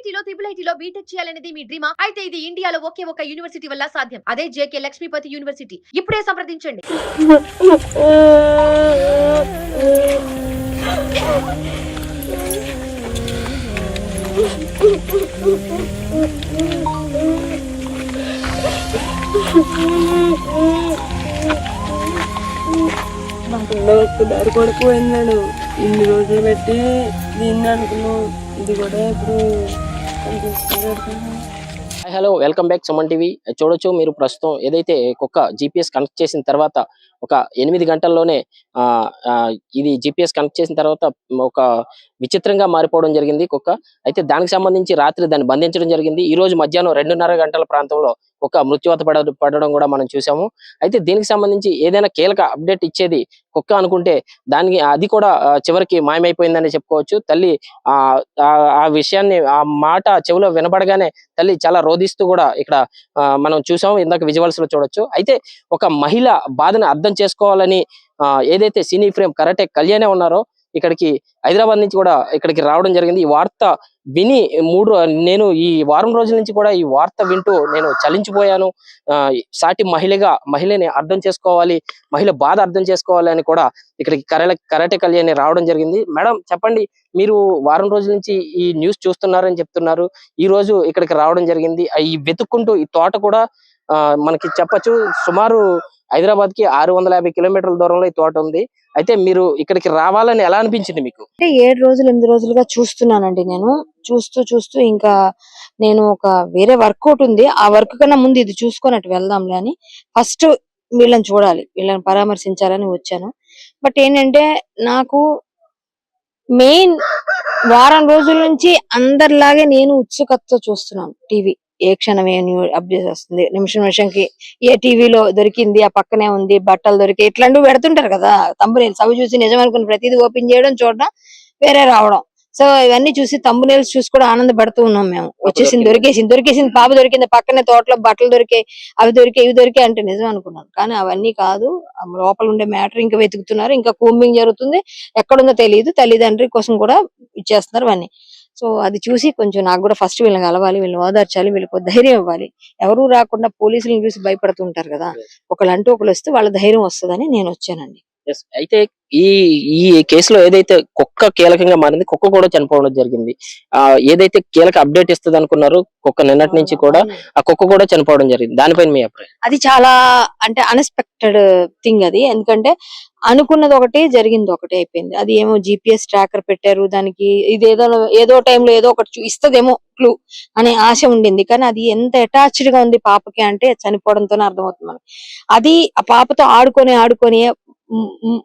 ఐఐటీలో IIITలో BTech చేయాలనేది మీ డ్రీమా? అయితే ఇది ఇండియాలో ఒకే ఒక యూనివర్సిటీ వల్ల సాధ్యం. అదే జేకే లక్ష్మీపతి యూనివర్సిటీ. ఇప్పుడే సంప్రదించండి. మా పిల్లలు దారి పడిపోయినాడు. ఇన్ని రోజులు పెట్టి దీన్ని అనుకున్నాం. ఇది కూడా ఇప్పుడు hello, welcome back Suman TV. చూడొచ్చు మీరు ప్రస్తుతం ఏదైతే కుక్క జిపిఎస్ కనెక్ట్ చేసిన తర్వాత ఒక 8 గంటల్లోనే ఇది జిపిఎస్ కనెక్ట్ చేసిన తర్వాత ఒక విచిత్రంగా మారిపోవడం జరిగింది కుక్క. అయితే దానికి సంబంధించి రాత్రి దాన్ని బంధించడం జరిగింది. ఈ రోజు మధ్యాహ్నం 2:30 గంటల ప్రాంతంలో ఒక మృత్యువాత పడడం కూడా మనం చూసాము. అయితే దీనికి సంబంధించి ఏదైనా కీలక అప్డేట్ ఇచ్చేది కుక్క అనుకుంటే దానికి అది కూడా చివరికి మాయమైపోయిందని చెప్పుకోవచ్చు. తల్లి ఆ విషయాన్ని ఆ మాట చెవిలో వినపడగానే తల్లి చాలా రోధిస్తూ కూడా ఇక్కడ మనం చూసాము. ఇందాక విజువల్స్ లో చూడొచ్చు. అయితే ఒక మహిళ బాధను అర్థం చేసుకోవాలని ఏదైతే సినీ ఫ్రేమ్ కరాటే కళ్యాణే ఉన్నారో ఇక్కడికి హైదరాబాద్ నుంచి కూడా ఇక్కడికి రావడం జరిగింది. ఈ వార్త విని నేను ఈ వారం రోజుల నుంచి కూడా ఈ వార్త వింటూ నేను చలించిపోయాను. సాటి మహిళని అర్థం చేసుకోవాలి, మహిళ బాధ అర్థం చేసుకోవాలి అని కూడా ఇక్కడికి కరాటే కళ్యాణి రావడం జరిగింది. మేడం చెప్పండి, మీరు వారం రోజుల నుంచి ఈ న్యూస్ చూస్తున్నారని చెప్తున్నారు. ఈ రోజు ఇక్కడికి రావడం జరిగింది. ఈ వెతుక్కుంటూ ఈ తోట కూడా మనకి చెప్పచ్చు సుమారు హైదరాబాద్ కి 650 కిలోమీటర్ల దూరంలో ఈ తోట ఉంది. అయితే మీరు ఇక్కడికి రావాలని ఎలా అనిపించింది మీకు? అంటే 7 రోజులు 8 రోజులుగా చూస్తున్నానండి. నేను చూస్తూ ఇంకా నేను ఒక వేరే వర్కౌట్ ఉంది. ఆ వర్క్ కన్నా ముందు ఇది చూసుకొని అటు వెళ్దాంలే అని ఫస్ట్ వీళ్ళని చూడాలి, వీళ్ళని పరామర్శించాలని వచ్చాను. బట్ ఏంటంటే నాకు మెయిన్ వారం రోజుల నుంచి అందరిలాగే నేను ఉత్సుకతతో చూస్తున్నాను టీవీ. ఏ క్షణం ఏ అప్డేట్ వస్తుంది, నిమిషంకి ఏ టీవీలో దొరికింది, ఆ పక్కనే ఉంది, బట్టలు దొరికి ఇట్లాంటివి పెడుతుంటారు కదా తంబునేల్స్. అవి చూసి నిజం అనుకుని ప్రతిదీ ఓపెన్ చేయడం, చూడడం, వేరే రావడం. సో ఇవన్నీ చూసి తంబునేల్స్ చూసి కూడా ఆనంద పడుతూ ఉన్నాం మేము. వచ్చేసింది, దొరికేసింది, పాప దొరికింది, పక్కనే తోటలో బట్టలు దొరికాయి, అవి దొరికాయి, ఇవి దొరికాయి అంటే నిజం అనుకున్నాను. కానీ అవన్నీ కాదు. లోపల ఉండే మ్యాటర్ ఇంకా వెతుకుతున్నారు, ఇంకా కూంబింగ్ జరుగుతుంది. ఎక్కడుందో తెలియదు. తల్లిదండ్రి కోసం కూడా ఇచ్చేస్తున్నారు అవన్నీ. సో అది చూసి కొంచెం నాకు కూడా ఫస్ట్ వీళ్ళని కలవాలి, వీళ్ళని ఓదార్చాలి, వీళ్ళకి ధైర్యం ఇవ్వాలి. ఎవరు రాకుండా పోలీసులను చూసి భయపడుతుంటారు కదా, ఒకళ్ళు వస్తే వాళ్ళ ధైర్యం వస్తుందని నేను వచ్చానండి. అయితే ఈ కేసులో ఏదైతే కుక్క కీలకంగా మారింది, కుక్క కూడా చనిపోవడం జరిగింది. ఏదైతే కీలక అప్డేట్ ఇస్తుంది అనుకున్నారు కుక్క, నిన్నటి నుంచి కూడా ఆ కుక్క కూడా చనిపోవడం జరిగింది. దానిపైన మీ అభిప్రాయం? అది చాలా అంటే అన్ఎక్స్పెక్టెడ్ థింగ్ అది. ఎందుకంటే అనుకున్నది ఒకటి, జరిగింది ఒకటి అయిపోయింది. అది ఏమో GPS ట్రాకర్ పెట్టారు దానికి, ఇది ఏదో టైంలో ఏదో ఒకటి ఇస్తదేమో క్లూ అనే ఆశ ఉండింది. కానీ అది ఎంత అటాచ్డ్ గా ఉంది పాపకి అంటే చనిపోవడంతోనే అర్థమవుతుంది మనకి. అది ఆ పాపతో ఆడుకొని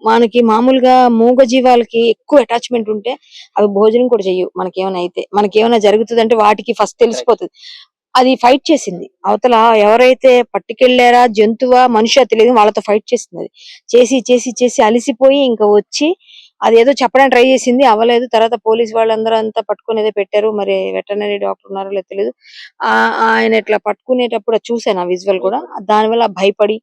మనకి మామూలుగా మూగ జీవాలకి ఎక్కువ అటాచ్మెంట్ ఉంటే అవి భోజనం కూడా చెయ్యవు. మనకేమైనా జరుగుతుంది అంటే వాటికి ఫస్ట్ తెలిసిపోతుంది. అది ఫైట్ చేసింది. అవతల ఎవరైతే పట్టుకెళ్లారా, జంతువా మనిషి తెలియదు, వాళ్ళతో ఫైట్ చేసింది. అది చేసి అలిసిపోయి ఇంకా వచ్చి అదేదో చెప్పడానికి ట్రై చేసింది, అవ్వలేదు. తర్వాత పోలీస్ వాళ్ళందరూ అంతా పట్టుకుని ఏదో పెట్టారు. మరి వెటర్నరీ డాక్టర్ ఉన్నారో లేదో తెలియదు. ఆయన ఇట్లా పట్టుకునేటప్పుడు చూసాను ఆ విజువల్ కూడా. దానివల్ల భయపడి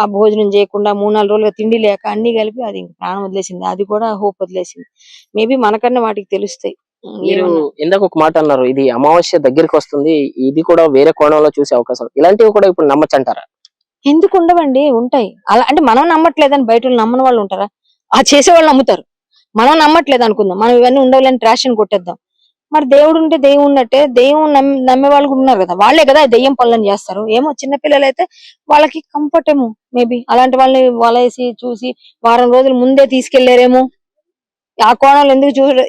ఆ భోజనం చేయకుండా 3-4 రోజులుగా తిండి లేక అన్ని కలిపి అది ప్రాణం వదిలేసింది. అది కూడా హోప్ వదిలేసింది. మేబీ మనకన్నా వాటికి తెలుస్తాయి. మీరు ఇందాక ఒక మాట అన్నారు, ఇది అమావాస్య దగ్గరికి వస్తుంది, ఇది కూడా వేరే కోణంలో చూసే అవకాశం, ఇలాంటివి కూడా ఇప్పుడు నమ్మచ్చు అంటారా? ఎందుకు ఉండవండి, ఉంటాయి. అలా అంటే మనం నమ్మట్లేదని బయట నమ్మని వాళ్ళు ఉంటారా? ఆ చేసే వాళ్ళు నమ్ముతారు. మనం నమ్మట్లేదు అనుకుందాం, మనం ఇవన్నీ ఉండవులని ట్రాష్ అని కొట్టేద్దాం. మరి దేవుడు ఉంటే దెయ్యం ఉన్నట్టే, దెయ్యం నమ్మే వాళ్ళు కూడా ఉన్నారు కదా, వాళ్లే కదా దెయ్యం పనులను చేస్తారు. ఏమో చిన్నపిల్లలు అయితే వాళ్ళకి కంఫర్ట్ ఏమో, మేబీ అలాంటి వాళ్ళని వలేసి చూసి వారం రోజుల ముందే తీసుకెళ్లారేమో. ఆ కోణంలో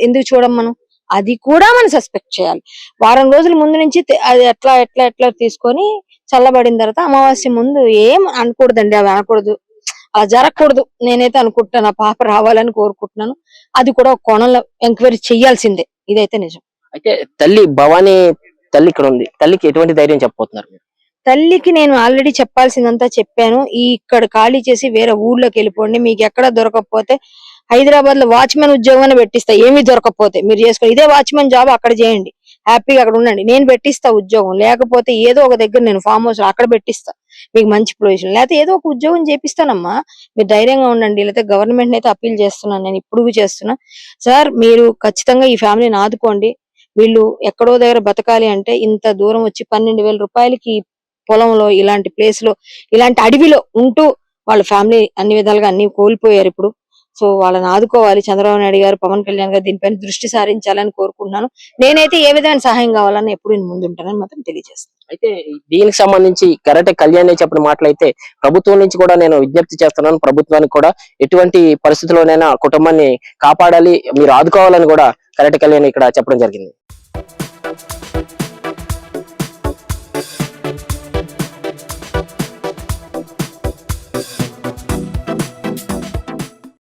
ఎందుకు చూడం మనం? అది కూడా మనం సస్పెక్ట్ చేయాలి. వారం రోజుల ముందు నుంచి అది ఎట్లా తీసుకొని చల్లబడిన తర్వాత అమావాస్య ముందు ఏం అనకూడదండి, అవి అనకూడదు, అలా జరగకూడదు. నేనైతే అనుకుంటున్నాను, ఆ పాప రావాలని కోరుకుంటున్నాను. అది కూడా ఒక కోణంలో ఎంక్వైరీ చెయ్యాల్సిందే, ఇదైతే నిజం. అయితే భవానీ తల్లి ఇక్కడ ఉంది, తల్లికి ఎటువంటి ధైర్యం చెప్పబోతున్నారు? తల్లికి నేను ఆల్రెడీ చెప్పాల్సిందంతా చెప్పాను. ఇక్కడ ఖాళీ చేసి వేరే ఊర్లోకి వెళ్ళిపోండి, మీకు ఎక్కడ దొరకకపోతే హైదరాబాద్ లో వాచ్మెన్ ఉద్యోగాన్ని పెట్టిస్తా, ఏమీ దొరకకపోతే మీరు చేసుకోండి, ఇదే వాచ్మెన్ జాబ్ అక్కడ చేయండి, హ్యాపీగా అక్కడ ఉండండి, నేను పెట్టిస్తా ఉద్యోగం. లేకపోతే ఏదో ఒక దగ్గర నేను ఫామ్ హౌస్ అక్కడ పెట్టిస్తా మీకు మంచి పొజిషన్, లేకపోతే ఏదో ఒక ఉద్యోగం చేపిస్తానమ్మా, మీరు ధైర్యంగా ఉండండి. లేకపోతే గవర్నమెంట్ అయితే అప్పీల్ చేస్తున్నాను, నేను ఇప్పుడు చేస్తున్నా. సార్ మీరు ఖచ్చితంగా ఈ ఫ్యామిలీని ఆదుకోండి, వీళ్ళు ఎక్కడో దగ్గర బతకాలి అంటే ఇంత దూరం వచ్చి 12,000 రూపాయలకి పొలంలో ఇలాంటి ప్లేస్ లో ఇలాంటి అడవిలో ఉంటూ వాళ్ళ ఫ్యామిలీ అన్ని విధాలుగా అన్ని కోల్పోయారు ఇప్పుడు. సో వాళ్ళని ఆదుకోవాలి చంద్రబాబు నాయుడు గారు, పవన్ కళ్యాణ్ గారు దీనిపైన దృష్టి సారించాలని కోరుకుంటున్నాను. నేనైతే ఏ విధమైన సహాయం కావాలని ఎప్పుడు నేను ముందుంటానని మాత్రం తెలియజేస్తాను. అయితే దీనికి సంబంధించి కరెక్ట్ కళ్యాణ్ చెప్పిన మాటలైతే ప్రభుత్వం నుంచి కూడా నేను విజ్ఞప్తి చేస్తున్నాను. ప్రభుత్వానికి కూడా ఎటువంటి పరిస్థితుల్లోనైనా కుటుంబాన్ని కాపాడాలి, మీరు ఆదుకోవాలని కూడా కరెక్ట్ కళ్యాణ్ ఇక్కడ చెప్పడం జరిగింది.